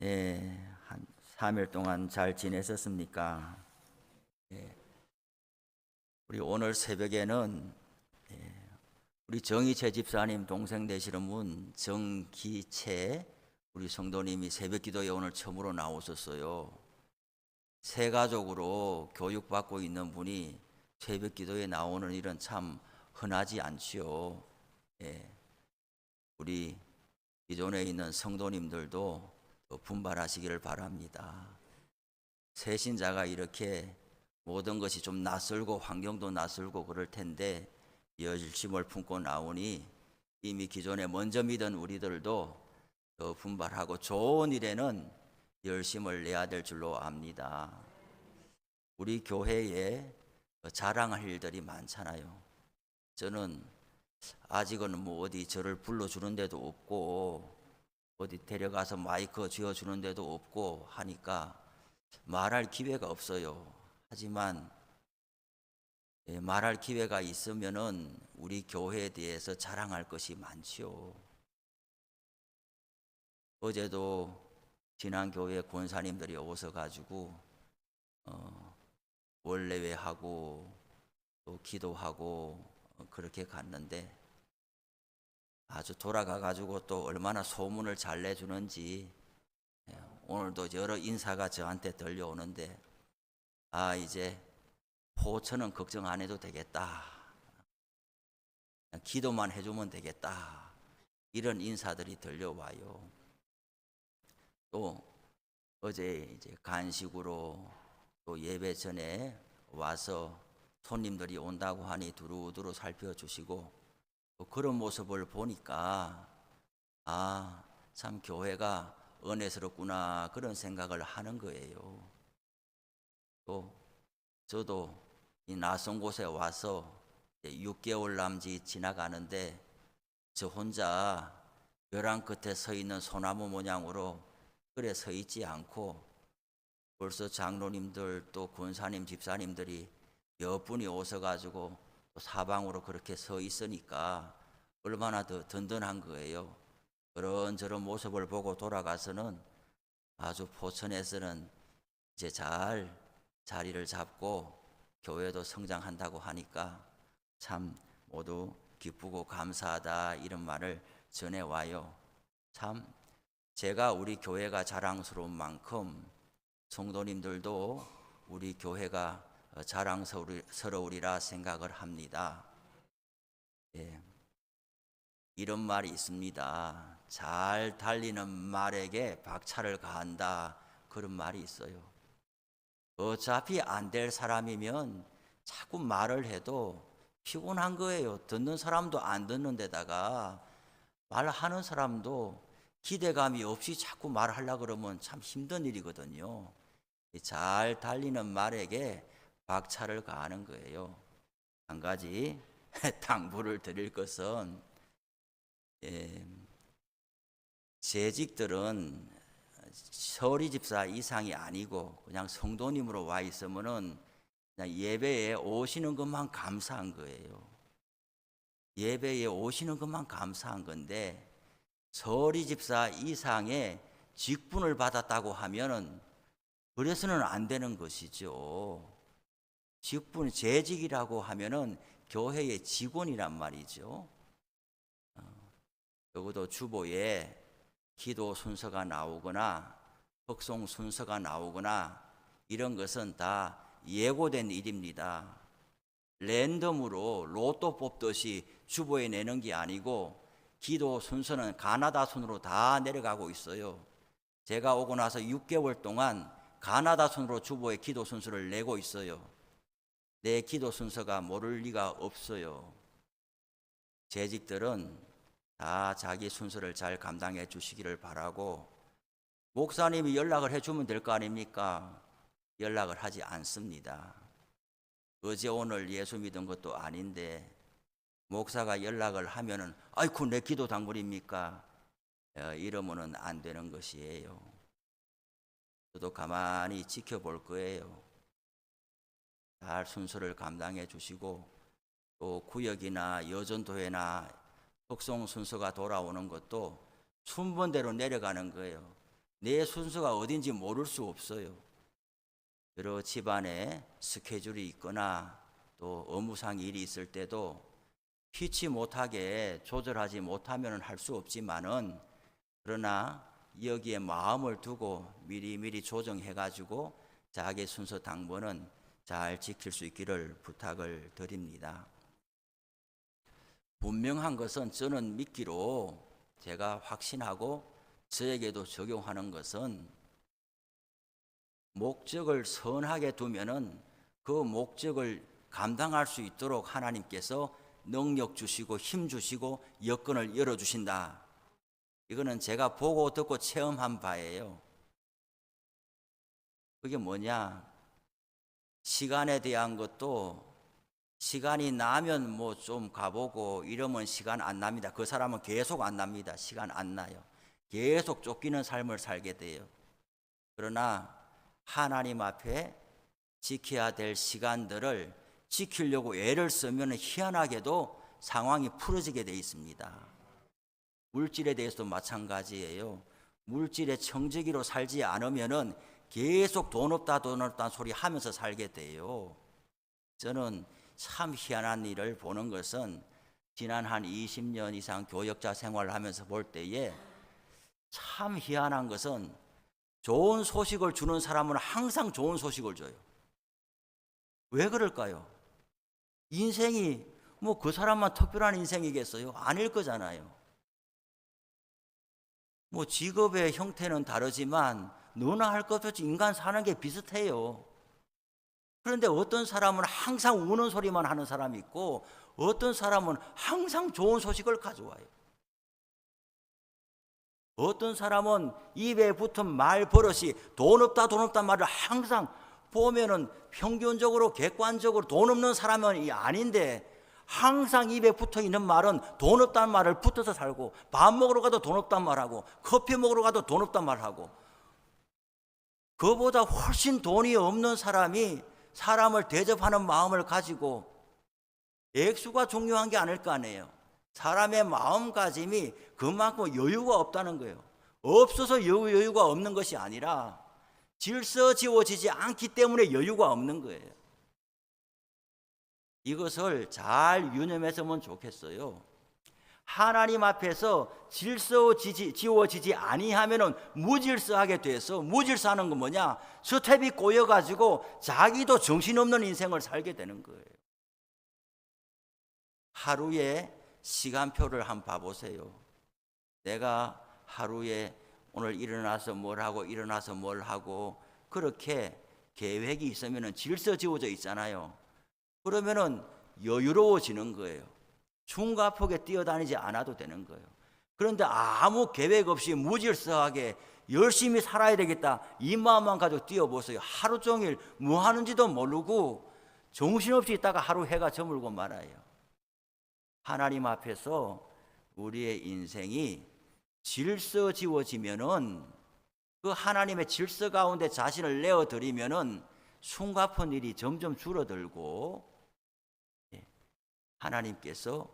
한 3일 동안 잘 지내셨습니까? 예, 우리 오늘 새벽에는 우리 정희채 집사님 동생 되시는 분 정기채 우리 성도님이 새벽 기도에 오늘 처음으로 나오셨어요. 새 가족으로 교육받고 있는 분이 새벽 기도에 나오는 일은 참 흔하지 않지요. 예, 우리 기존에 있는 성도님들도 더 분발하시기를 바랍니다. 새신자가 이렇게 모든 것이 좀 낯설고 환경도 낯설고 그럴 텐데 열심을 품고 나오니 이미 기존에 먼저 믿은 우리들도 더 분발하고 좋은 일에는 열심을 내야 될 줄로 압니다. 우리 교회에 자랑할 일들이 많잖아요. 저는 아직은 뭐 어디 저를 불러주는 데도 없고 어디 데려가서 마이크 쥐어주는 데도 없고 하니까 말할 기회가 없어요. 하지만 말할 기회가 있으면은 우리 교회에 대해서 자랑할 것이 많지요. 어제도 지난 교회 권사님들이 오셔가지고 원례회하고 또 기도하고 그렇게 갔는데 아주 돌아가가지고 또 얼마나 소문을 잘 내주는지 오늘도 여러 인사가 저한테 들려오는데 이제 포천은 걱정 안 해도 되겠다. 그냥 기도만 해주면 되겠다. 이런 인사들이 들려와요. 또 어제 이제 간식으로 또 예배 전에 와서 손님들이 온다고 하니 두루두루 살펴주시고 또 그런 모습을 보니까 참 교회가 은혜스럽구나 그런 생각을 하는 거예요. 또 저도 이 낯선 곳에 와서 6개월 남짓 지나가는데 저 혼자 벼랑 끝에 서 있는 소나무 모양으로 그래 서 있지 않고 벌써 장로님들 또 권사님 집사님들이 몇 분이 오셔가지고 또 사방으로 그렇게 서 있으니까 얼마나 더 든든한 거예요. 그런저런 모습을 보고 돌아가서는 아주 포천에서는 이제 잘 자리를 잡고 교회도 성장한다고 하니까 참 모두 기쁘고 감사하다 이런 말을 전해와요. 참 제가 우리 교회가 자랑스러운 만큼 성도님들도 우리 교회가 자랑스러우리라 생각을 합니다. 이런 말이 있습니다. 잘 달리는 말에게 박차를 가한다. 그런 말이 있어요. 어차피 안 될 사람이면 자꾸 말을 해도 피곤한 거예요. 듣는 사람도 안 듣는 데다가 말하는 사람도 기대감이 없이 자꾸 말하려고 그러면 참 힘든 일이거든요. 잘 달리는 말에게 박차를 가하는 거예요. 한 가지 당부를 드릴 것은 재직들은 서리 집사 이상이 아니고 그냥 성도님으로 와 있으면은 그냥 예배에 오시는 것만 감사한 거예요. 예배에 오시는 것만 감사한 건데 서리 집사 이상의 직분을 받았다고 하면은 그래서는 안 되는 것이죠. 직분 재직이라고 하면은 교회의 직원이란 말이죠. 적어도 주보에 기도 순서가 나오거나 흑송 순서가 나오거나 이런 것은 다 예고된 일입니다. 랜덤으로 로또 뽑듯이 주보에 내는 게 아니고 기도 순서는 가나다 순으로 다 내려가고 있어요. 제가 오고 나서 6개월 동안 가나다 순으로 주보에 기도 순서를 내고 있어요. 내 기도 순서가 모를 리가 없어요. 재직들은 다 자기 순서를 잘 감당해 주시기를 바라고 목사님이 연락을 해주면 될 거 아닙니까? 연락을 하지 않습니다. 어제 오늘 예수 믿은 것도 아닌데 목사가 연락을 하면은 아이쿠 내 기도 당물입니까? 이러면은 안 되는 것이에요. 저도 가만히 지켜볼 거예요. 잘 순서를 감당해 주시고 또 구역이나 여전도회나 흑송 순서가 돌아오는 것도 순번대로 내려가는 거예요. 내 순서가 어딘지 모를 수 없어요. 여러 집안에 스케줄이 있거나 또 업무상 일이 있을 때도 피치 못하게 조절하지 못하면 할 수 없지만은, 그러나 여기에 마음을 두고 미리미리 조정해 가지고 자기 순서 당번은 잘 지킬 수 있기를 부탁을 드립니다. 분명한 것은 저는 믿기로 제가 확신하고 저에게도 적용하는 것은, 목적을 선하게 두면은 그 목적을 감당할 수 있도록 하나님께서 능력 주시고 힘 주시고 여건을 열어주신다. 이거는 제가 보고 듣고 체험한 바예요. 그게 뭐냐? 시간에 대한 것도 시간이 나면 뭐 좀 가보고 이러면 시간 안 납니다. 그 사람은 계속 안 납니다. 시간 안 나요. 계속 쫓기는 삶을 살게 돼요. 그러나 하나님 앞에 지켜야 될 시간들을 지키려고 애를 쓰면 희한하게도 상황이 풀어지게 돼 있습니다. 물질에 대해서도 마찬가지예요. 물질의 청지기로 살지 않으면은 계속 돈 없다 돈 없다는 소리 하면서 살게 돼요. 저는 참 희한한 일을 보는 것은, 지난 한 20년 이상 교역자 생활을 하면서 볼 때에 참 희한한 것은, 좋은 소식을 주는 사람은 항상 좋은 소식을 줘요. 왜 그럴까요? 인생이 뭐 그 사람만 특별한 인생이겠어요? 아닐 거잖아요. 뭐 직업의 형태는 다르지만 너나 할 것 없이 인간 사는 게 비슷해요. 그런데 어떤 사람은 항상 우는 소리만 하는 사람이 있고, 어떤 사람은 항상 좋은 소식을 가져와요. 어떤 사람은 입에 붙은 말 버릇이 돈 없다 돈 없다 말을 항상 보면은 평균적으로 객관적으로 돈 없는 사람은 아닌데, 항상 입에 붙어 있는 말은 돈 없다는 말을 붙어서 살고, 밥 먹으러 가도 돈 없다는 말하고, 커피 먹으러 가도 돈 없다는 말하고, 그보다 훨씬 돈이 없는 사람이 사람을 대접하는 마음을 가지고, 액수가 중요한 게 아닐 거 아니에요. 사람의 마음가짐이 그만큼 여유가 없다는 거예요. 없어서 여유가 없는 것이 아니라 질서지워지지 않기 때문에 여유가 없는 거예요. 이것을 잘 유념했으면 좋겠어요. 하나님 앞에서 질서지워지지 아니하면은 무질서하게 돼서, 무질서하는 건 뭐냐? 스텝이 꼬여가지고 자기도 정신없는 인생을 살게 되는 거예요. 하루에 시간표를 한번 봐보세요. 내가 하루에 오늘 일어나서 뭘 하고 일어나서 뭘 하고, 그렇게 계획이 있으면 질서지워져 있잖아요. 그러면은 여유로워지는 거예요. 흉가폭에 뛰어다니지 않아도 되는 거예요. 그런데 아무 계획 없이 무질서하게 열심히 살아야 되겠다, 이 마음만 가지고 뛰어보세요. 하루 종일 뭐 하는지도 모르고 정신없이 있다가 하루 해가 저물고 말아요. 하나님 앞에서 우리의 인생이 질서지워지면은, 그 하나님의 질서 가운데 자신을 내어드리면은 숨가쁜 일이 점점 줄어들고, 하나님께서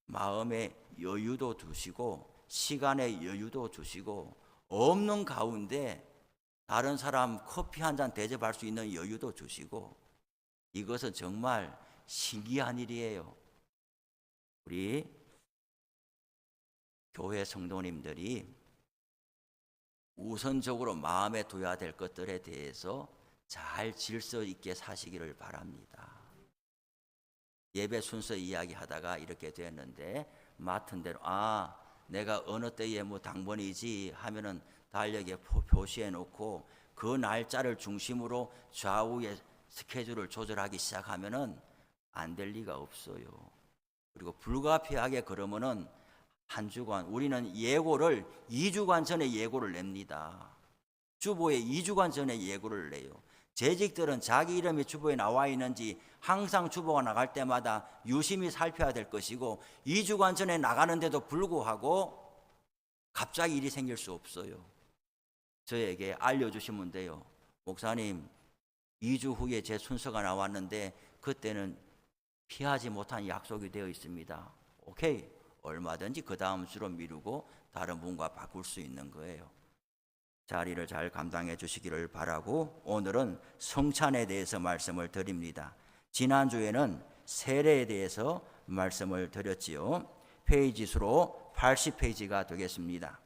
마음의 여유도 두시고 시간의 여유도 주시고, 없는 가운데 다른 사람 커피 한 잔 대접할 수 있는 여유도 주시고, 이것은 정말 신기한 일이에요. 우리 교회 성도님들이 우선적으로 마음에 둬야 될 것들에 대해서 잘 질서 있게 사시기를 바랍니다. 예배 순서 이야기하다가 이렇게 됐는데, 맡은 대로 내가 어느 때에 뭐 당번이지 하면은 달력에 표시해 놓고 그 날짜를 중심으로 좌우의 스케줄을 조절하기 시작하면은 안 될 리가 없어요. 그리고 불가피하게 그러면은 한 주간, 우리는 예고를 2주간 전에 예고를 냅니다. 주보에 2주간 전에 예고를 내요. 재직들은 자기 이름이 주보에 나와 있는지 항상 주보가 나갈 때마다 유심히 살펴야 될 것이고, 2주간 전에 나가는데도 불구하고 갑자기 일이 생길 수 없어요. 저에게 알려주시면 돼요. 목사님, 2주 후에 제 순서가 나왔는데 그때는 피하지 못한 약속이 되어 있습니다. 오케이, 얼마든지 그 다음 주로 미루고 다른 분과 바꿀 수 있는 거예요. 자리를 잘 감당해 주시기를 바라고 오늘은 성찬에 대해서 말씀을 드립니다. 지난주에는 세례에 대해서 말씀을 드렸지요. 페이지 수로 80페이지가 되겠습니다.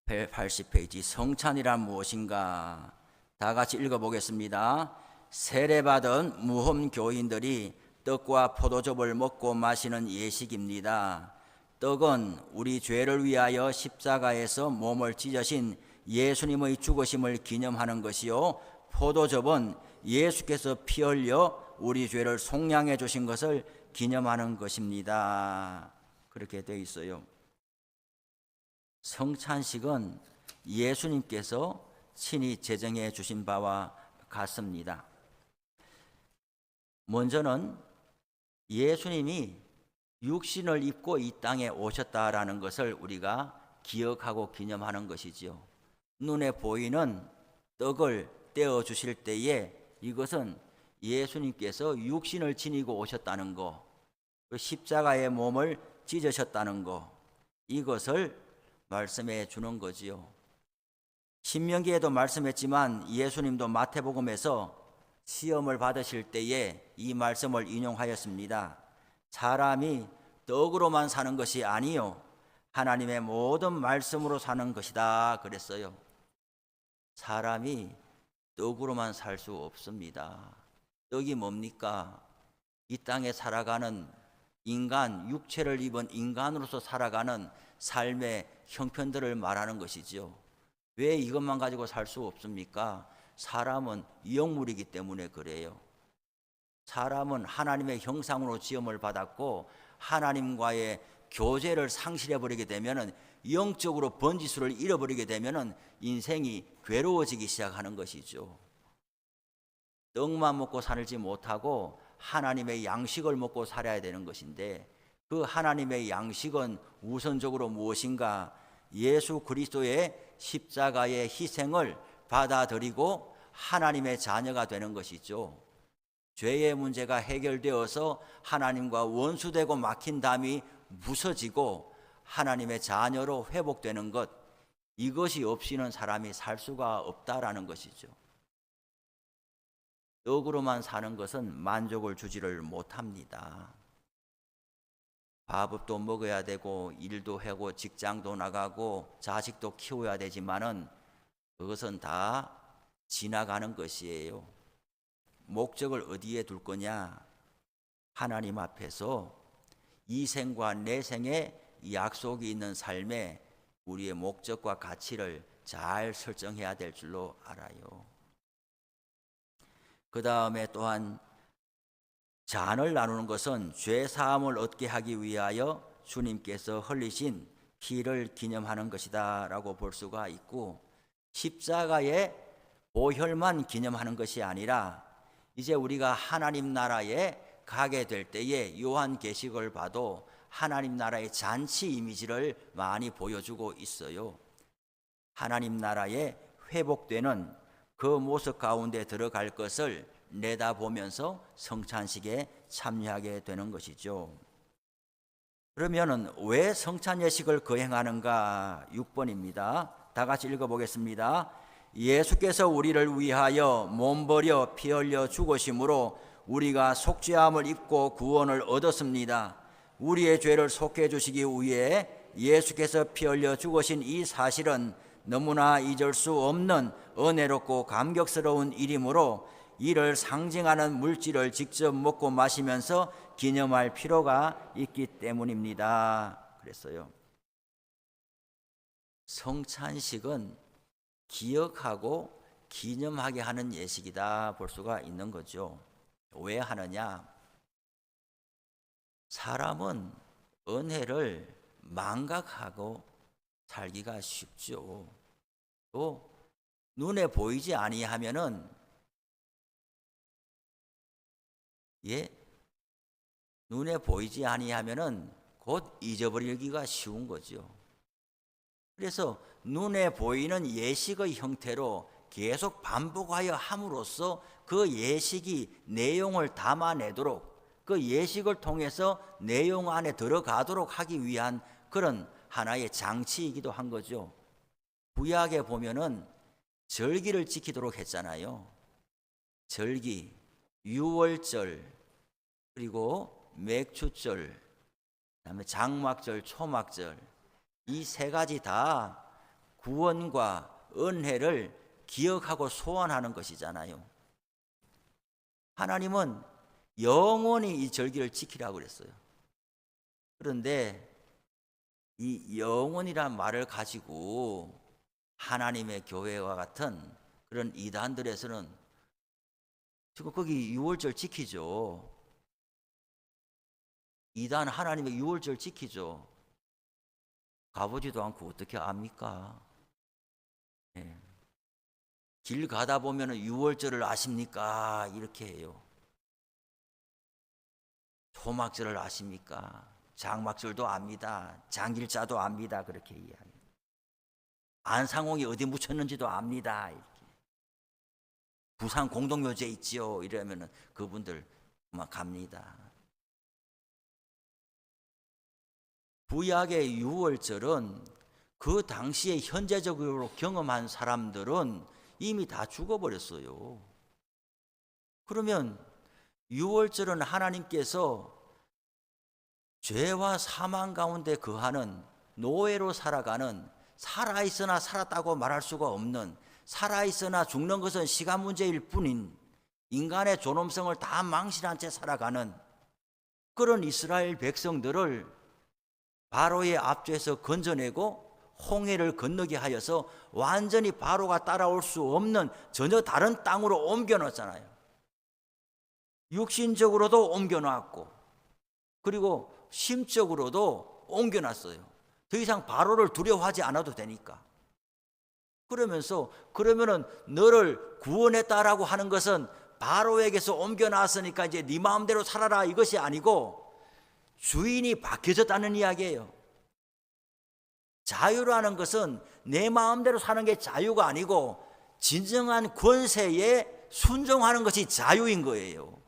80페이지 성찬이란 무엇인가? 다 같이 읽어보겠습니다. 세례받은 무험 교인들이 떡과 포도즙을 먹고 마시는 예식입니다. 떡은 우리 죄를 위하여 십자가에서 몸을 찢으신 예수님의 죽으심을 기념하는 것이요, 포도즙은 예수께서 피 흘려 우리 죄를 속량해 주신 것을 기념하는 것입니다. 그렇게 되어 있어요. 성찬식은 예수님께서 친히 제정해 주신 바와 같습니다. 먼저는 예수님이 육신을 입고 이 땅에 오셨다라는 것을 우리가 기억하고 기념하는 것이지요. 눈에 보이는 떡을 떼어 주실 때에 이것은 예수님께서 육신을 지니고 오셨다는 것, 십자가의 몸을 찢으셨다는 것, 이것을 말씀해 주는 거지요. 신명기에도 말씀했지만 예수님도 마태복음에서 시험을 받으실 때에 이 말씀을 인용하였습니다. 사람이 떡으로만 사는 것이 아니요 하나님의 모든 말씀으로 사는 것이다 그랬어요. 사람이 떡으로만 살 수 없습니다. 떡이 뭡니까? 이 땅에 살아가는 인간, 육체를 입은 인간으로서 살아가는 삶의 형편들을 말하는 것이죠. 왜 이것만 가지고 살 수 없습니까? 사람은 영물이기 때문에 그래요. 사람은 하나님의 형상으로 지음을 받았고 하나님과의 교제를 상실해버리게 되면, 영적으로 번지수를 잃어버리게 되면 인생이 괴로워지기 시작하는 것이죠. 떡만 먹고 살지 못하고 하나님의 양식을 먹고 살아야 되는 것인데, 그 하나님의 양식은 우선적으로 무엇인가? 예수 그리스도의 십자가의 희생을 받아들이고 하나님의 자녀가 되는 것이죠. 죄의 문제가 해결되어서 하나님과 원수되고 막힌 담이 부서지고 하나님의 자녀로 회복되는 것, 이것이 없이는 사람이 살 수가 없다라는 것이죠. 떡으로만 사는 것은 만족을 주지를 못합니다. 밥도 먹어야 되고 일도 하고 직장도 나가고 자식도 키워야 되지만은 그것은 다 지나가는 것이에요. 목적을 어디에 둘 거냐? 하나님 앞에서 이 생과 내 생에 약속이 있는 삶에 우리의 목적과 가치를 잘 설정해야 될 줄로 알아요. 그 다음에 또한 잔을 나누는 것은 죄 사함을 얻게 하기 위하여 주님께서 흘리신 피를 기념하는 것이다 라고 볼 수가 있고, 십자가의 보혈만 기념하는 것이 아니라 이제 우리가 하나님 나라에 가게 될 때에 요한계시록을 봐도 하나님 나라의 잔치 이미지를 많이 보여주고 있어요. 하나님 나라에 회복되는 그 모습 가운데 들어갈 것을 내다보면서 성찬식에 참여하게 되는 것이죠. 그러면은 왜 성찬 예식을 거행하는가? 6번입니다. 다 같이 읽어보겠습니다. 예수께서 우리를 위하여 몸버려 피 흘려 죽으심으로 우리가 속죄함을 입고 구원을 얻었습니다. 우리의 죄를 속해 주시기 위해 예수께서 피 흘려 죽으신 이 사실은 너무나 잊을 수 없는 은혜롭고 감격스러운 일이므로 이를 상징하는 물질을 직접 먹고 마시면서 기념할 필요가 있기 때문입니다. 그랬어요. 성찬식은 기억하고 기념하게 하는 예식이다 볼 수가 있는 거죠. 왜 하느냐? 사람은 은혜를 망각하고 살기가 쉽죠. 또 눈에 보이지 아니하면은 눈에 보이지 아니하면은 곧 잊어버리기가 쉬운 거죠. 그래서 눈에 보이는 예식의 형태로 계속 반복하여 함으로써 그 예식이 내용을 담아내도록, 그 예식을 통해서 내용 안에 들어가도록 하기 위한 그런 하나의 장치이기도 한 거죠. 구약에 보면은 절기를 지키도록 했잖아요. 절기, 유월절, 그리고 맥추절, 그다음에 장막절, 초막절, 이 세 가지 다 구원과 은혜를 기억하고 소원하는 것이잖아요. 하나님은 영원히 이 절기를 지키라고 그랬어요. 그런데 이 영원이란 말을 가지고 하나님의 교회와 같은 그런 이단들에서는 지금 거기 유월절 지키죠. 이단 하나님의 유월절 지키죠. 가보지도 않고 어떻게 압니까? 예. 길 가다 보면 유월절을 아십니까? 이렇게 해요. 초막절을 아십니까? 장막절도 압니다. 장길자도 압니다. 그렇게 이야기해요. 안상홍이 어디 묻혔는지도 압니다. 이렇게. 부산 공동묘지에 있지요. 이러면은 그분들 막 갑니다. 구약의 유월절은 그 당시에 현재적으로 경험한 사람들은 이미 다 죽어버렸어요. 그러면 유월절은 하나님께서 죄와 사망 가운데 거하는 노예로 살아가는, 살아있으나 살았다고 말할 수가 없는, 살아있으나 죽는 것은 시간 문제일 뿐인 인간의 존엄성을 다 망신한 채 살아가는 그런 이스라엘 백성들을 바로의 앞뒤에서 건져내고 홍해를 건너게 하여서 완전히 바로가 따라올 수 없는 전혀 다른 땅으로 옮겨놨잖아요. 육신적으로도 옮겨놨고 그리고 심적으로도 옮겨놨어요. 더 이상 바로를 두려워하지 않아도 되니까. 그러면서 그러면은 너를 구원했다라고 하는 것은 바로에게서 옮겨놨으니까 이제 네 마음대로 살아라 이것이 아니고 주인이 바뀌어졌다는 이야기예요. 자유라는 것은 내 마음대로 사는 게 자유가 아니고 진정한 권세에 순종하는 것이 자유인 거예요.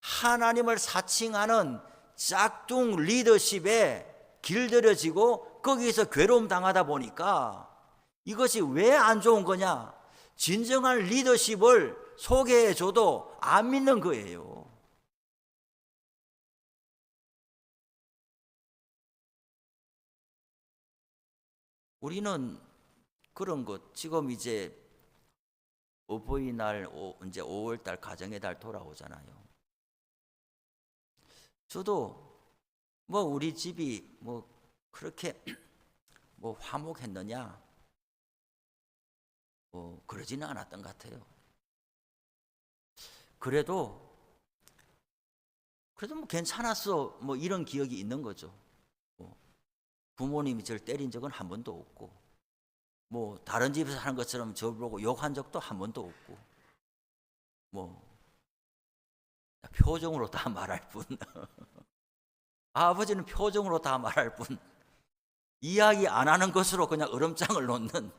하나님을 사칭하는 짝퉁 리더십에 길들여지고 거기서 괴로움 당하다 보니까 이것이 왜 안 좋은 거냐? 진정한 리더십을 소개해줘도 안 믿는 거예요. 우리는 그런 것, 지금 이제 어버이날, 이제 5월달 가정의 달 돌아오잖아요. 저도 뭐 우리 집이 뭐 그렇게 뭐 화목했느냐? 뭐 그러지는 않았던 것 같아요. 그래도 뭐 괜찮았어. 뭐 이런 기억이 있는 거죠. 부모님이 저를 때린 적은 한 번도 없고, 뭐 다른 집에서 하는 것처럼 저를 보고 욕한 적도 한 번도 없고, 뭐 표정으로 다 말할 뿐. 아버지는 표정으로 다 말할 뿐, 이야기 안 하는 것으로 그냥 으름장을 놓는,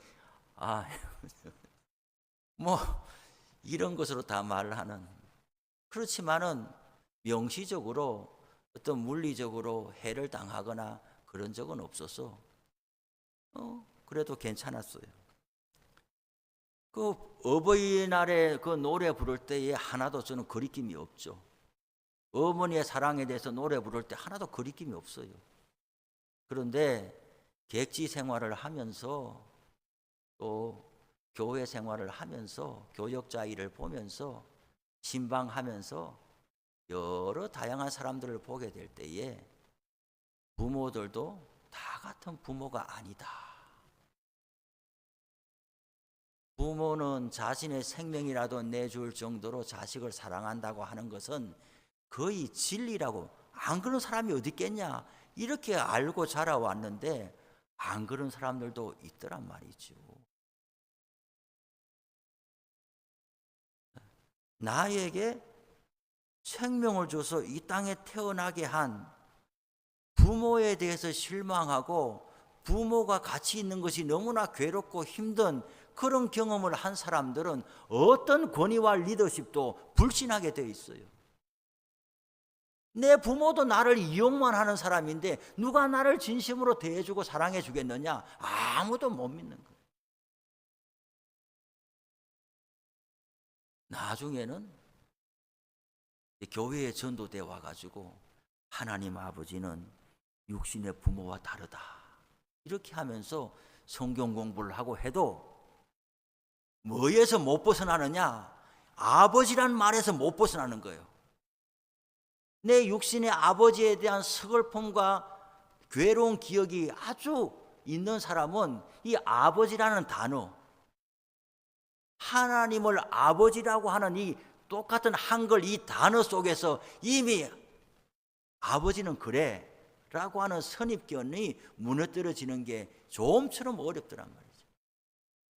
뭐 이런 것으로 다 말을 하는. 그렇지만은 명시적으로 어떤 물리적으로 해를 당하거나 그런 적은 없어서 그래도 괜찮았어요. 그 어버이날에 그 노래 부를 때에 하나도 저는 거리낌이 없죠. 어머니의 사랑에 대해서 노래 부를 때 하나도 거리낌이 없어요. 그런데 객지 생활을 하면서 또 교회 생활을 하면서 교역자 일을 보면서 신방하면서 여러 다양한 사람들을 보게 될 때에 부모들도 다 같은 부모가 아니다. 부모는 자신의 생명이라도 내줄 정도로 자식을 사랑한다고 하는 것은 거의 진리라고, 안 그런 사람이 어디 있겠냐 이렇게 알고 자라왔는데 안 그런 사람들도 있더란 말이죠. 나에게 생명을 줘서 이 땅에 태어나게 한 부모에 대해서 실망하고 부모가 같이 있는 것이 너무나 괴롭고 힘든 그런 경험을 한 사람들은 어떤 권위와 리더십도 불신하게 되어 있어요. 내 부모도 나를 이용만 하는 사람인데 누가 나를 진심으로 대해주고 사랑해 주겠느냐? 아무도 못 믿는 거예요. 나중에는 교회에 전도돼 와가지고 하나님 아버지는 육신의 부모와 다르다 이렇게 하면서 성경 공부를 하고 해도 뭐에서 못 벗어나느냐? 아버지란 말에서 못 벗어나는 거예요. 내 육신의 아버지에 대한 서글픔과 괴로운 기억이 아주 있는 사람은 이 아버지라는 단어, 하나님을 아버지라고 하는 이 똑같은 한글 이 단어 속에서 이미 아버지는 그래 라고 하는 선입견이 무너뜨려지는 게 좀처럼 어렵더란 말이죠.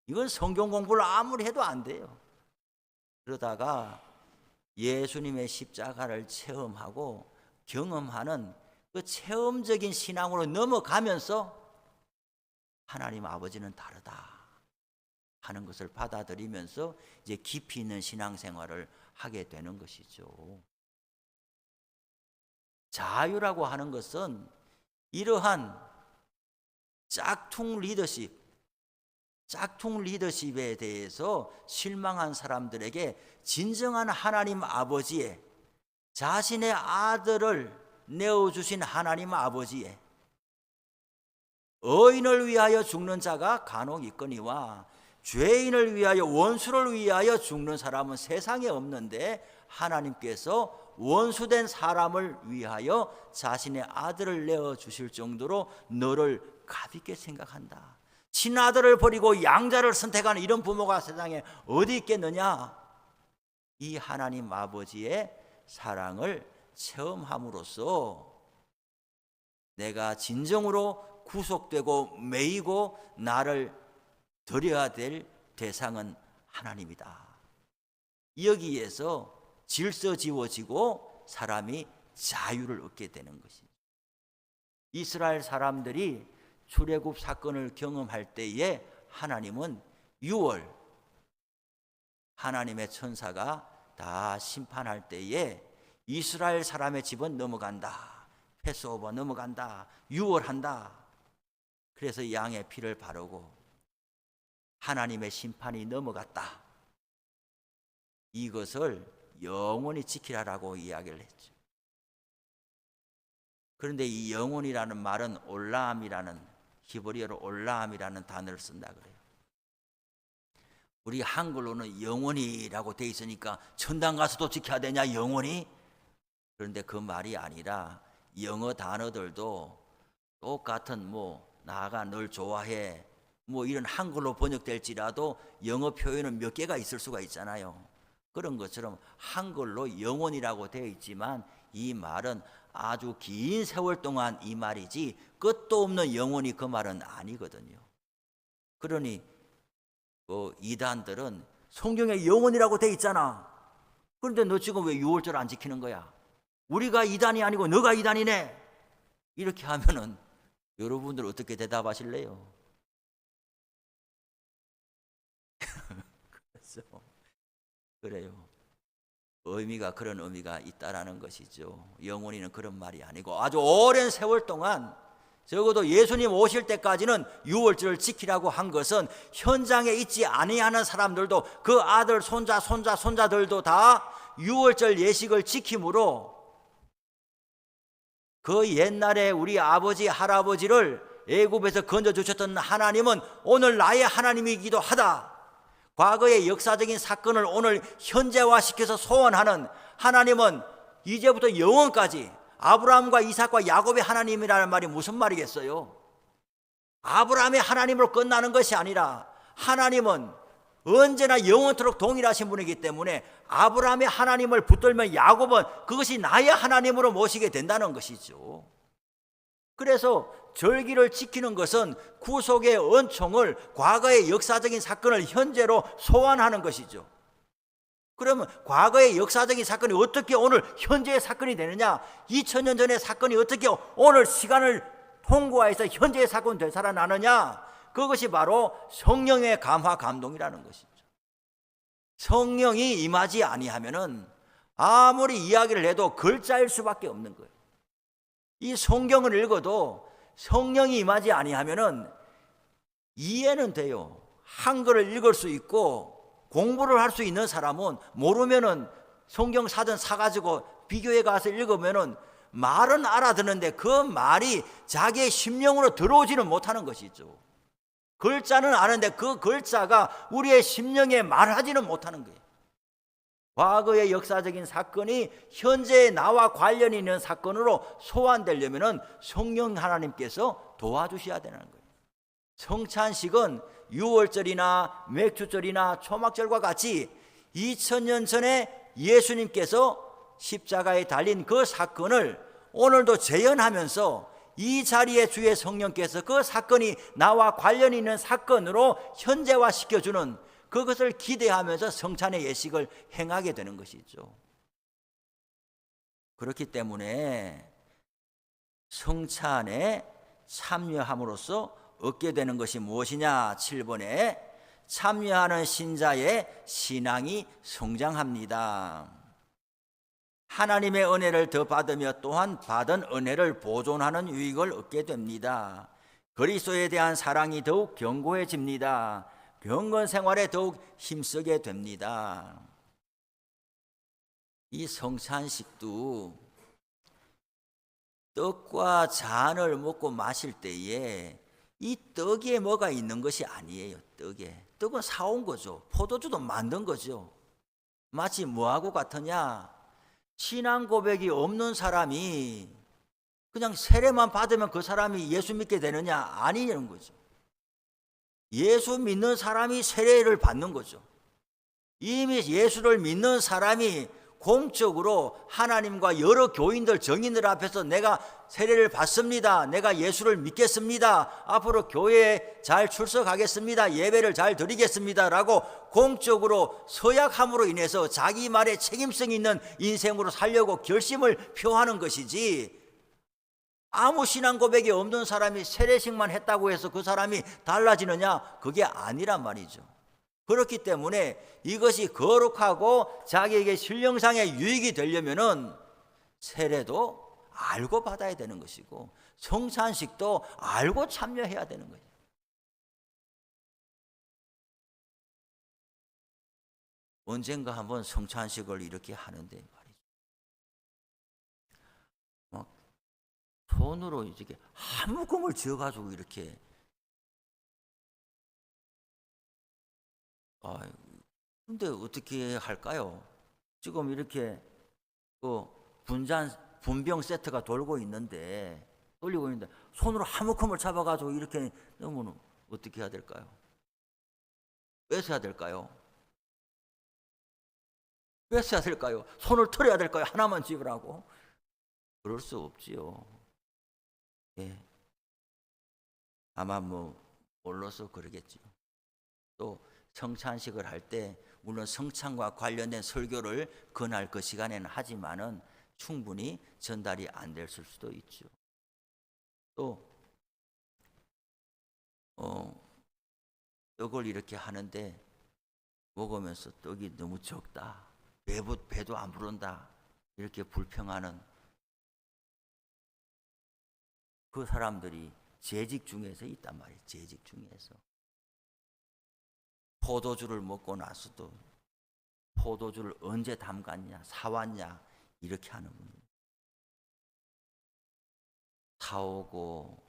이건 성경 공부를 아무리 해도 안 돼요. 그러다가 예수님의 십자가를 체험하고 경험하는 그 체험적인 신앙으로 넘어가면서 하나님 아버지는 다르다 하는 것을 받아들이면서 이제 깊이 있는 신앙생활을 하게 되는 것이죠. 자유라고 하는 것은 이러한 짝퉁 리더십에 대해서 실망한 사람들에게 진정한 하나님 아버지의 자신의 아들을 내어주신 하나님 아버지의 의인을 위하여 죽는 자가 간혹 있거니와 죄인을 위하여 원수를 위하여 죽는 사람은 세상에 없는데 하나님께서 원수된 사람을 위하여 자신의 아들을 내어주실 정도로 너를 가볍게 생각한다. 친아들을 버리고 양자를 선택하는 이런 부모가 세상에 어디 있겠느냐? 이 하나님 아버지의 사랑을 체험함으로써 내가 진정으로 구속되고 매이고 나를 드려야 될 대상은 하나님이다. 여기에서 질서 지워지고 사람이 자유를 얻게 되는 것이죠. 이스라엘 사람들이 출애굽 사건을 경험할 때에 하나님은 6월 하나님의 천사가 다 심판할 때에 이스라엘 사람의 집은 넘어간다. 패스오버 넘어간다. 6월 한다. 그래서 양의 피를 바르고 하나님의 심판이 넘어갔다. 이것을 영원히 지키라라고 이야기를 했죠. 그런데 이 영원이라는 말은 올라함이라는 히브리어로 올라함이라는 단어를 쓴다 그래요. 우리 한글로는 영원이라고 돼 있으니까 천당 가서도 지켜야 되냐 영원히? 그런데 그 말이 아니라 영어 단어들도 똑같은 나가 널 좋아해 이런 한글로 번역될지라도 영어 표현은 몇 개가 있을 수가 있잖아요. 그런 것처럼 한글로 영원이라고 되어 있지만 이 말은 아주 긴 세월 동안 이 말이지 끝도 없는 영원히 그 말은 아니거든요. 그러니 이단들은 성경에 영원이라고 되어 있잖아. 그런데 너 지금 왜 6월절 안 지키는 거야? 우리가 이단이 아니고 너가 이단이네. 이렇게 하면은 여러분들 어떻게 대답하실래요? 그래요. 의미가 그런 의미가 있다라는 것이죠. 영원히는 그런 말이 아니고 아주 오랜 세월 동안 적어도 예수님 오실 때까지는 6월절을 지키라고 한 것은 현장에 있지 아니하는 사람들도 그 아들, 손자들도 다 6월절 예식을 지킴으로 그 옛날에 우리 아버지, 할아버지를 애굽에서 건져주셨던 하나님은 오늘 나의 하나님이기도 하다. 과거의 역사적인 사건을 오늘 현재화시켜서 소원하는 하나님은 이제부터 영원까지 아브라함과 이삭과 야곱의 하나님이라는 말이 무슨 말이겠어요? 아브라함의 하나님으로 끝나는 것이 아니라 하나님은 언제나 영원토록 동일하신 분이기 때문에 아브라함의 하나님을 붙들면 야곱은 그것이 나의 하나님으로 모시게 된다는 것이죠. 그래서 절기를 지키는 것은 구속의 은총을 과거의 역사적인 사건을 현재로 소환하는 것이죠. 그러면 과거의 역사적인 사건이 어떻게 오늘 현재의 사건이 되느냐? 2000년 전의 사건이 어떻게 오늘 시간을 통과해서 현재의 사건이 되살아나느냐? 그것이 바로 성령의 감화 감동이라는 것이죠. 성령이 임하지 아니하면은 아무리 이야기를 해도 글자일 수밖에 없는 거예요. 이 성경을 읽어도 성령이 임하지 아니하면은 이해는 돼요. 한글을 읽을 수 있고 공부를 할 수 있는 사람은 모르면은 성경 사전 사가지고 비교해 가서 읽으면은 말은 알아듣는데 그 말이 자기의 심령으로 들어오지는 못하는 것이죠. 글자는 아는데 그 글자가 우리의 심령에 말하지는 못하는 거예요. 과거의 역사적인 사건이 현재의 나와 관련이 있는 사건으로 소환되려면 성령 하나님께서 도와주셔야 되는 거예요. 성찬식은 유월절이나 맥주절이나 초막절과 같이 2000년 전에 예수님께서 십자가에 달린 그 사건을 오늘도 재현하면서 이 자리에 주의 성령께서 그 사건이 나와 관련이 있는 사건으로 현재화시켜주는 그것을 기대하면서 성찬의 예식을 행하게 되는 것이죠. 그렇기 때문에 성찬에 참여함으로써 얻게 되는 것이 무엇이냐? 7번에 참여하는 신자의 신앙이 성장합니다. 하나님의 은혜를 더 받으며 또한 받은 은혜를 보존하는 유익을 얻게 됩니다. 그리스도에 대한 사랑이 더욱 견고해집니다. 경건 생활에 더욱 힘쓰게 됩니다. 이 성찬식도 떡과 잔을 먹고 마실 때에 이 떡에 뭐가 있는 것이 아니에요. 떡은 사온 거죠. 포도주도 만든 거죠. 마치 뭐하고 같으냐? 신앙 고백이 없는 사람이 그냥 세례만 받으면 그 사람이 예수 믿게 되느냐? 아니냐는 거죠. 예수 믿는 사람이 세례를 받는 거죠. 이미 예수를 믿는 사람이 공적으로 하나님과 여러 교인들, 정인들 앞에서 내가 세례를 받습니다. 내가 예수를 믿겠습니다. 앞으로 교회에 잘 출석하겠습니다. 예배를 잘 드리겠습니다. 라고 공적으로 서약함으로 인해서 자기 말에 책임성 있는 인생으로 살려고 결심을 표하는 것이지, 아무 신앙 고백이 없는 사람이 세례식만 했다고 해서 그 사람이 달라지느냐? 그게 아니란 말이죠. 그렇기 때문에 이것이 거룩하고 자기에게 신령상의 유익이 되려면은 세례도 알고 받아야 되는 것이고 성찬식도 알고 참여해야 되는 거예요. 언젠가 한번 성찬식을 이렇게 하는데 말이죠. 막 손으로 이렇게 한 묶음을 지어가지고 이렇게 근데 어떻게 할까요? 지금 이렇게 그 분병 세트가 돌고 있는데 돌리고 있는데 손으로 한 묶음을 잡아가지고 이렇게 넣으면 어떻게 해야 될까요? 왜 써야 될까요? 왜 써야 될까요? 손을 털어야 될까요? 하나만 집으라고? 그럴 수 없지요. 예. 아마 몰라서 그러겠지요. 또 성찬식을 할 때 물론 성찬과 관련된 설교를 그날 그 시간에는 하지만은 충분히 전달이 안 됐을 수도 있죠. 또 떡을 이렇게 하는데 먹으면서 떡이 너무 적다, 배도 안 부른다, 이렇게 불평하는 그 사람들이 재직 중에서 있단 말이에요. 재직 중에서 포도주를 먹고 나서도 포도주를 언제 담갔냐, 사왔냐, 이렇게 하는 분들. 사오고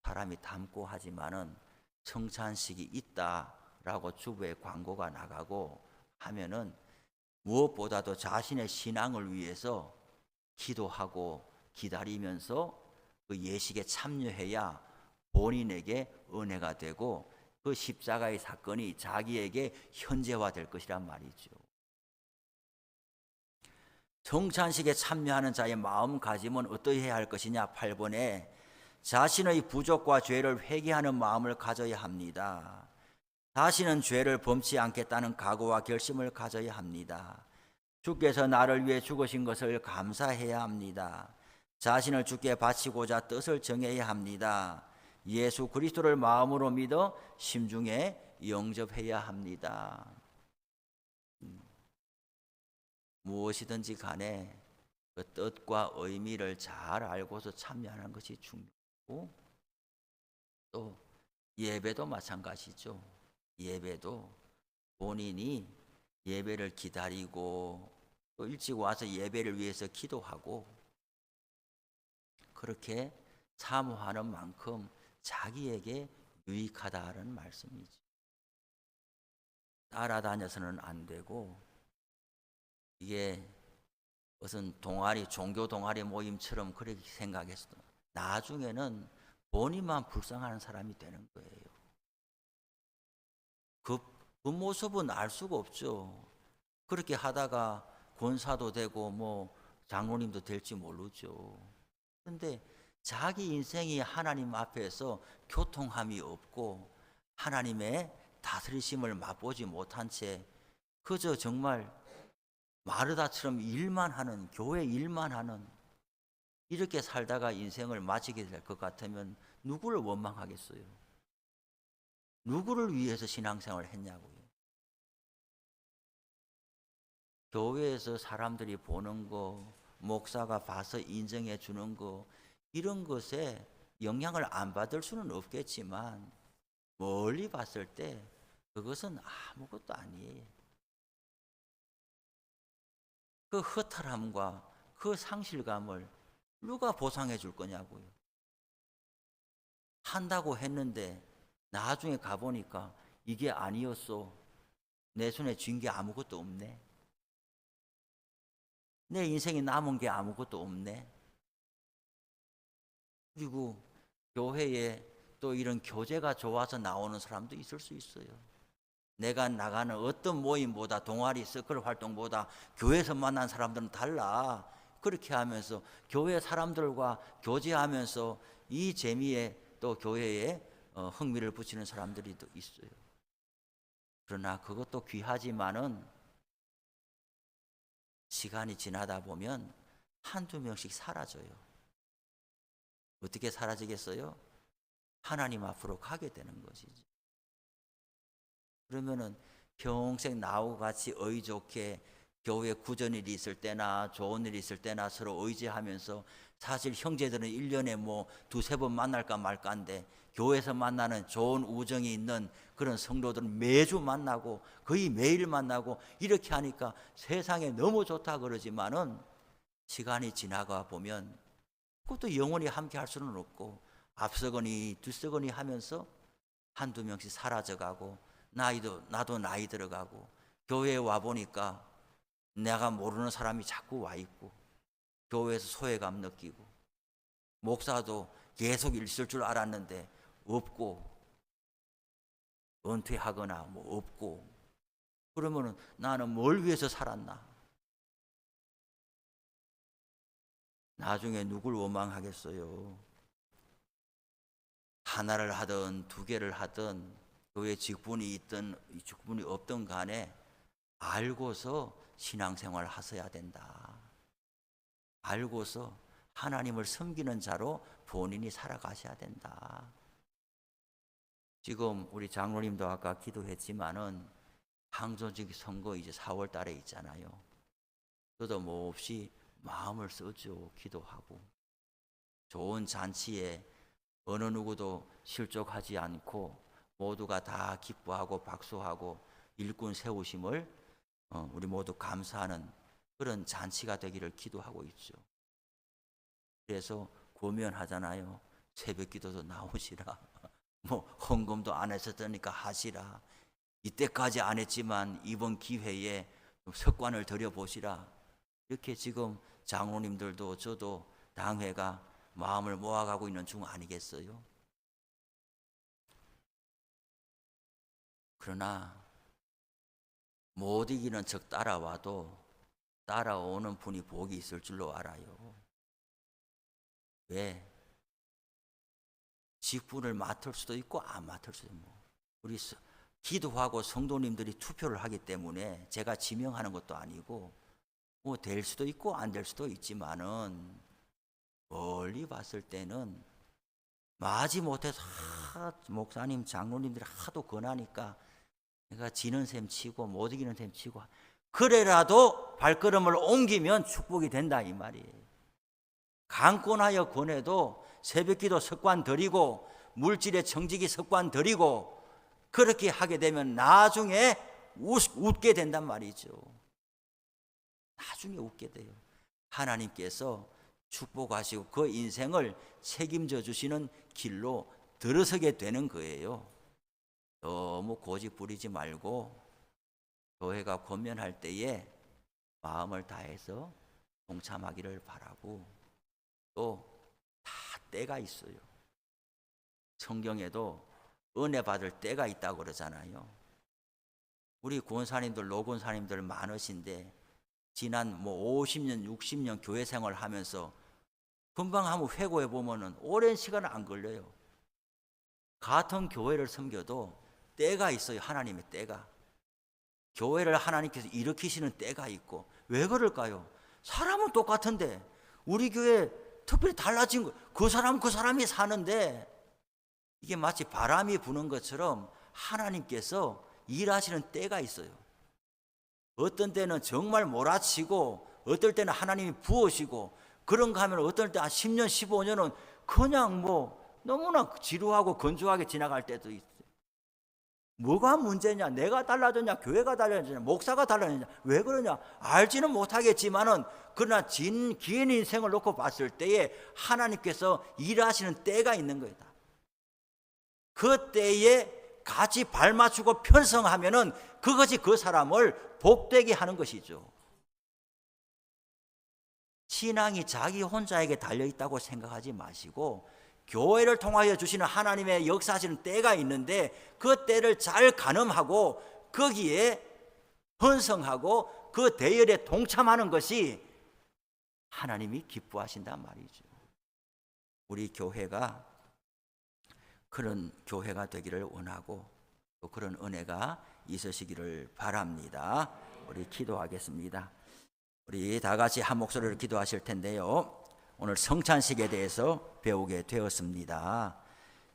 사람이 담고 하지만은 성찬식이 있다라고 주부의 광고가 나가고 하면은 무엇보다도 자신의 신앙을 위해서 기도하고 기다리면서 그 예식에 참여해야 본인에게 은혜가 되고 그 십자가의 사건이 자기에게 현재화될 것이란 말이죠. 성찬식에 참여하는 자의 마음가짐은 어떠해야 할 것이냐? 8번에 자신의 부족과 죄를 회개하는 마음을 가져야 합니다. 다시는 죄를 범치 않겠다는 각오와 결심을 가져야 합니다. 주께서 나를 위해 죽으신 것을 감사해야 합니다. 자신을 주께 바치고자 뜻을 정해야 합니다. 예수 그리스도를 마음으로 믿어 심중에 영접해야 합니다. 무엇이든지 간에 그 뜻과 의미를 잘 알고서 참여하는 것이 중요하고, 또 예배도 마찬가지죠. 예배도 본인이 예배를 기다리고 또 일찍 와서 예배를 위해서 기도하고 그렇게 사모하는 만큼 자기에게 유익하다는 말씀이죠. 따라다녀서는 안 되고, 이게 무슨 동아리, 종교 동아리 모임처럼 그렇게 생각해서 나중에는 본인만 불쌍한 사람이 되는 거예요. 그 모습은 알 수가 없죠. 그렇게 하다가 권사도 되고 뭐 장로님도 될지 모르죠. 그런데 자기 인생이 하나님 앞에서 교통함이 없고 하나님의 다스리심을 맛보지 못한 채 그저 정말 마르다처럼 일만 하는, 교회 일만 하는, 이렇게 살다가 인생을 마치게 될 것 같으면 누구를 원망하겠어요? 누구를 위해서 신앙생활을 했냐고요. 교회에서 사람들이 보는 거, 목사가 봐서 인정해 주는 거, 이런 것에 영향을 안 받을 수는 없겠지만 멀리 봤을 때 그것은 아무것도 아니에요. 그 허탈함과 그 상실감을 누가 보상해 줄 거냐고요. 한다고 했는데 나중에 가보니까 이게 아니었어. 내 손에 쥔 게 아무것도 없네. 내 인생에 남은 게 아무것도 없네. 그리고 교회에 또 이런 교제가 좋아서 나오는 사람도 있을 수 있어요. 내가 나가는 어떤 모임보다, 동아리 서클 활동보다 교회에서 만난 사람들은 달라. 그렇게 하면서 교회 사람들과 교제하면서 이 재미에 또 교회에 흥미를 붙이는 사람들이 또 있어요. 그러나 그것도 귀하지만은 시간이 지나다 보면 한두 명씩 사라져요. 어떻게 사라지겠어요? 하나님 앞으로 가게 되는 것이지. 그러면은 평생 나하고 같이 의좋게 교회 구전일이 있을 때나 좋은 일이 있을 때나 서로 의지하면서, 사실 형제들은 1년에 뭐 두세 번 만날까 말까인데 교회에서 만나는 좋은 우정이 있는 그런 성도들은 매주 만나고 거의 매일 만나고 이렇게 하니까 세상에 너무 좋다 그러지만은 시간이 지나가 보면 그것도 영원히 함께 할 수는 없고 앞서거니 뒤서거니 하면서 한두 명씩 사라져가고 나도 나이 들어가고 교회에 와보니까 내가 모르는 사람이 자꾸 와 있고 교회에서 소외감 느끼고 목사도 계속 있을 줄 알았는데 없고 은퇴하거나 뭐 없고, 그러면은 나는 뭘 위해서 살았나? 나중에 누굴 원망하겠어요? 하나를 하든 두 개를 하든 교회 직분이 있든 직분이 없든 간에 알고서 신앙생활을 하셔야 된다. 알고서 하나님을 섬기는 자로 본인이 살아가셔야 된다. 지금 우리 장로님도 아까 기도했지만은 항저직 선거 이제 4월 달에 있잖아요. 저도 몹시 마음을 쓰죠. 기도하고. 좋은 잔치에 어느 누구도 실족하지 않고 모두가 다 기뻐하고 박수하고 일꾼 세우심을 우리 모두 감사하는 그런 잔치가 되기를 기도하고 있죠. 그래서 고면하잖아요. 새벽 기도도 나오시라. 뭐 헌금도 안 했었으니까 하시라. 이때까지 안 했지만 이번 기회에 석관을 드려보시라. 이렇게 지금 장로님들도 저도 당회가 마음을 모아가고 있는 중 아니겠어요? 그러나 못 이기는 척 따라와도 따라오는 분이 복이 있을 줄로 알아요. 왜? 직분을 맡을 수도 있고 안 맡을 수도 있고. 우리 기도하고 성도님들이 투표를 하기 때문에 제가 지명하는 것도 아니고 뭐 될 수도 있고 안 될 수도 있지만은 멀리 봤을 때는 마지 못해서 목사님 장로님들이 하도 권하니까 내가 지는 셈 치고 못 이기는 셈 치고 그래라도 발걸음을 옮기면 축복이 된다 이 말이에요. 강권하여 권해도 새벽기도 습관 들이고 물질의 청지기 습관 들이고 그렇게 하게 되면 나중에 웃게 된단 말이죠. 나중에 웃게 돼요. 하나님께서 축복하시고 그 인생을 책임져 주시는 길로 들어서게 되는 거예요. 너무 고집 부리지 말고 교회가 권면할 때에 마음을 다해서 동참하기를 바라고, 또 다 때가 있어요. 성경에도 은혜 받을 때가 있다고 그러잖아요. 우리 권사님들, 노권사님들 많으신데 지난 50년, 60년 교회 생활을 하면서 금방 한번 회고해 보면은 오랜 시간 안 걸려요. 같은 교회를 섬겨도 때가 있어요. 하나님의 때가. 교회를 하나님께서 일으키시는 때가 있고. 왜 그럴까요? 사람은 똑같은데 우리 교회 특별히 달라진 거, 그 사람이 사는데 이게 마치 바람이 부는 것처럼 하나님께서 일하시는 때가 있어요. 어떤 때는 정말 몰아치고 어떨 때는 하나님이 부으시고, 그런가 하면 어떨 때 한 10년 15년은 그냥 너무나 지루하고 건조하게 지나갈 때도 있어요. 뭐가 문제냐? 내가 달라졌냐? 교회가 달라졌냐? 목사가 달라졌냐? 왜 그러냐? 알지는 못하겠지만은 그러나 긴 인생을 놓고 봤을 때에 하나님께서 일하시는 때가 있는 거다. 그 때에 같이 발맞추고 편성하면은 그것이 그 사람을 복되게 하는 것이죠. 신앙이 자기 혼자에게 달려있다고 생각하지 마시고 교회를 통하여 주시는 하나님의 역사하시는 때가 있는데 그 때를 잘 가늠하고 거기에 헌성하고 그 대열에 동참하는 것이 하나님이 기뻐하신단 말이죠. 우리 교회가 그런 교회가 되기를 원하고 또 그런 은혜가 있으시기를 바랍니다. 우리 기도하겠습니다. 우리 다 같이 한 목소리로 기도하실 텐데요. 오늘 성찬식에 대해서 배우게 되었습니다.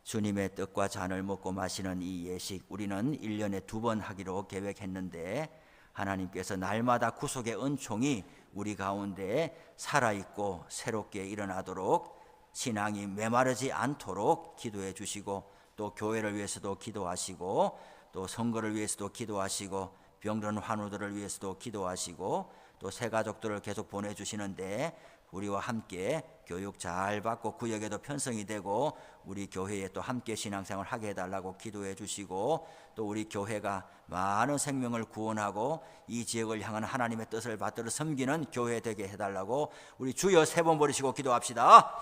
주님의 뜻과 잔을 먹고 마시는 이 예식, 우리는 1년에 2번 하기로 계획했는데 하나님께서 날마다 구속의 은총이 우리 가운데 살아있고 새롭게 일어나도록, 신앙이 메마르지 않도록 기도해 주시고, 또 교회를 위해서도 기도하시고, 또 선거를 위해서도 기도하시고, 병든 환우들을 위해서도 기도하시고, 또 새 가족들을 계속 보내주시는데 우리와 함께 교육 잘 받고 구역에도 편성이 되고 우리 교회에 또 함께 신앙생활을 하게 해달라고 기도해 주시고, 또 우리 교회가 많은 생명을 구원하고 이 지역을 향한 하나님의 뜻을 받들어 섬기는 교회 되게 해달라고 우리 주여 3번 부르시고 기도합시다.